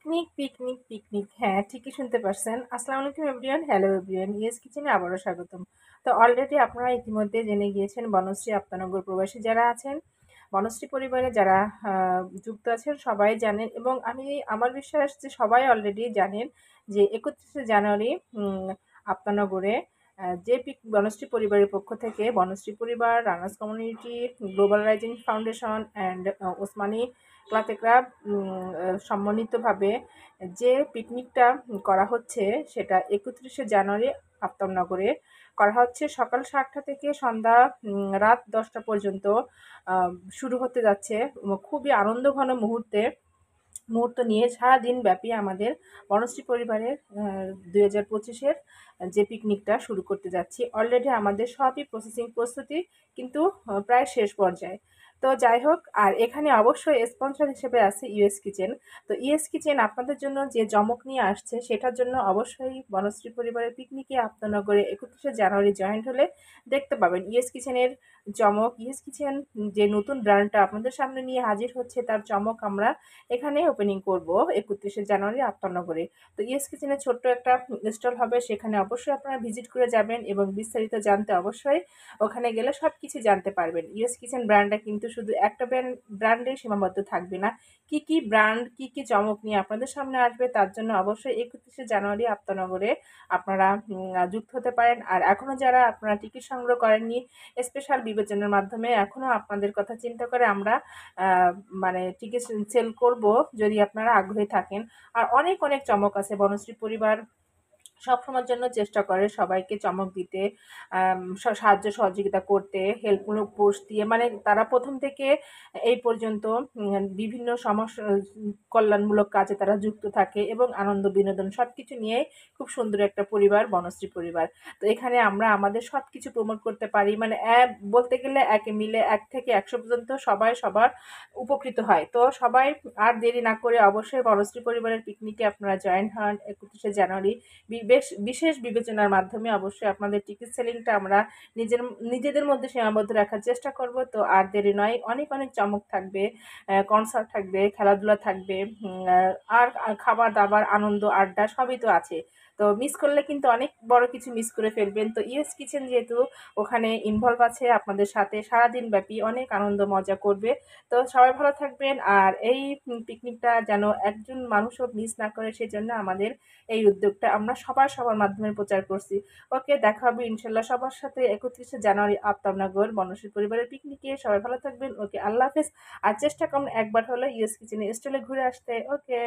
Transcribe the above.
Picnic. হ্যাঁ, ঠিকই শুনতে পারছেন। আসসালামু আলাইকুম এভরিওয়ান। Hello everyone. ইয়েস কিচেনে আবারও স্বাগতম। তো অলরেডি আপনারা ইতিমধ্যে জেনে গিয়েছেন বনশ্রী আপ্তানগর প্রবাসী যারা আছেন, বনশ্রী পরিবারে যারা যুক্ত আছেন সবাই জানেন এবং আমার বিশ্বাস যে সবাই অলরেডি জানেন যে ৩১শে জানুয়ারি আপ্তানগরে যে বনশ্রী পরিবারের পক্ষ থেকে বনশ্রী পরিবার, runners community, global rising foundation and Osmani ক্লাতেকরা সম্মানিতভাবে যে পিকনিকটা করা হচ্ছে সেটা ৩১শে জানুয়ারি আফতাবনগরে করা হচ্ছে সকাল ৭টা থেকে সন্ধ্যা রাত ১০টা পর্যন্ত শুরু হতে যাচ্ছে। খুবই আনন্দঘন মুহূর্ত নিয়ে সারাদিন ব্যাপী আমাদের বনশ্রী পরিবারের ২০২৫-এর যে পিকনিকটা শুরু করতে যাচ্ছি। অলরেডি আমাদের সবই প্রস্তুতি কিন্তু প্রায় শেষ পর্যায়ে। তো যাই হোক, আর এখানে অবশ্যই স্পন্সর হিসেবে আছে ইউএস কিচেন। তো ইউএস কিচেন আপনাদের জন্য যে চমক নিয়ে আসছে সেটার জন্য অবশ্যই বনশ্রী পরিবারের পিকনিকে আফতাবনগরে ৩১শে জানুয়ারি জয়েন্ট হলে দেখতে পাবেন ইউএস কিচেনের চমক। ইউএস কিচেন যে নতুন ব্র্যান্ডটা আপনাদের সামনে নিয়ে হাজির হচ্ছে তার চমক আমরা এখানে ওপেনিং করব ৩১শে জানুয়ারি আফতাবনগরে। তো ইয়েস কিচেনের ছোট্ট একটা স্টল হবে, সেখানে অবশ্যই আপনারা ভিজিট করে যাবেন এবং বিস্তারিত জানতে অবশ্যই ওখানে গেলে সব কিছু জানতে পারবেন। ইয়েস কিচেন ব্র্যান্ডটা কিন্তু শুধু একটা ব্র্যান্ডে সীমাবদ্ধ থাকবে না। কি ব্র্যান্ড, কি চমক নিয়ে আপনাদের সামনে আসবে তার জন্য অবশ্যই ৩১শে জানুয়ারি আফতাবনগরে আপনারা যুক্ত হতে পারেন। আর এখনও যারা আপনারা টিকিট সংগ্রহ করেননি, স্পেশাল বিবেচনার মাধ্যমে এখনও আপনাদের কথা চিন্তা করে আমরা মানে টিকিট সেল করব যদি আপনারা আগ্রহী থাকেন। আর অনেক চমক আছে। বনশ্রী পরিবার সবসময়ের জন্য চেষ্টা করে সবাইকে চমক দিতে, সাহায্য সহযোগিতা করতে, হেল্পমূলক পোস্ট দিয়ে, মানে তারা প্রথম থেকে এই পর্যন্ত বিভিন্ন সমস্যা কল্যাণমূলক কাজে তারা যুক্ত থাকে এবং আনন্দ বিনোদন সব কিছু নিয়েই খুব সুন্দর একটা পরিবার বনশ্রী পরিবার। তো এখানে আমরা আমাদের সব কিছু প্রমোট করতে পারি, মানে বলতে গেলে একে মিলে ১ থেকে ১০০ পর্যন্ত সবাই সবার উপকৃত হয়। তো সবাই আর দেরি না করে অবশ্যই বনশ্রী পরিবারের পিকনিকে আপনারা জয়েন হন ৩১শে জানুয়ারি। বিশেষ বিবেচনার মাধ্যমে অবশ্যই আপনাদের টিকিট সেলিংটা আমরা নিজেদের মধ্যে সীমাবদ্ধ রাখার চেষ্টা করব। তো আর দেরি নয়, অনেক চমক থাকবে, কনসার্ট থাকবে, খেলাধুলা থাকবে, আর খাবার-দাবার, আনন্দ, আড্ডা সবই তো আছে। তো মিস করলে কিন্তু অনেক বড় কিছু মিস করে ফেলবেন। তো ইউএস কিচেন যেহেতু ওখানে ইনভলভ আছে আপনাদের সাথে সারাদিন ব্যাপী অনেক আনন্দ মজা করবে। তো সবাই ভালো থাকবেন। আর এই পিকনিকটা যেন একজন মানুষও মিস না করে সেজন্য আমাদের এই উদ্যোগটা আমরা সবার মাধ্যমে প্রচার করছি। ওকে, দেখা হবে ইনশাল্লাহ সবার সাথে ৩১শে জানুয়ারি আফতাবনগর বনশ্রী পরিবারের পিকনিকে। সবাই ভালো থাকবেন। ওকে, আল্লাহ হাফেজ। আর চেষ্টা করুন একবার হলে ইউএস কিচেনের স্টলে ঘুরে আসতে। ওকে।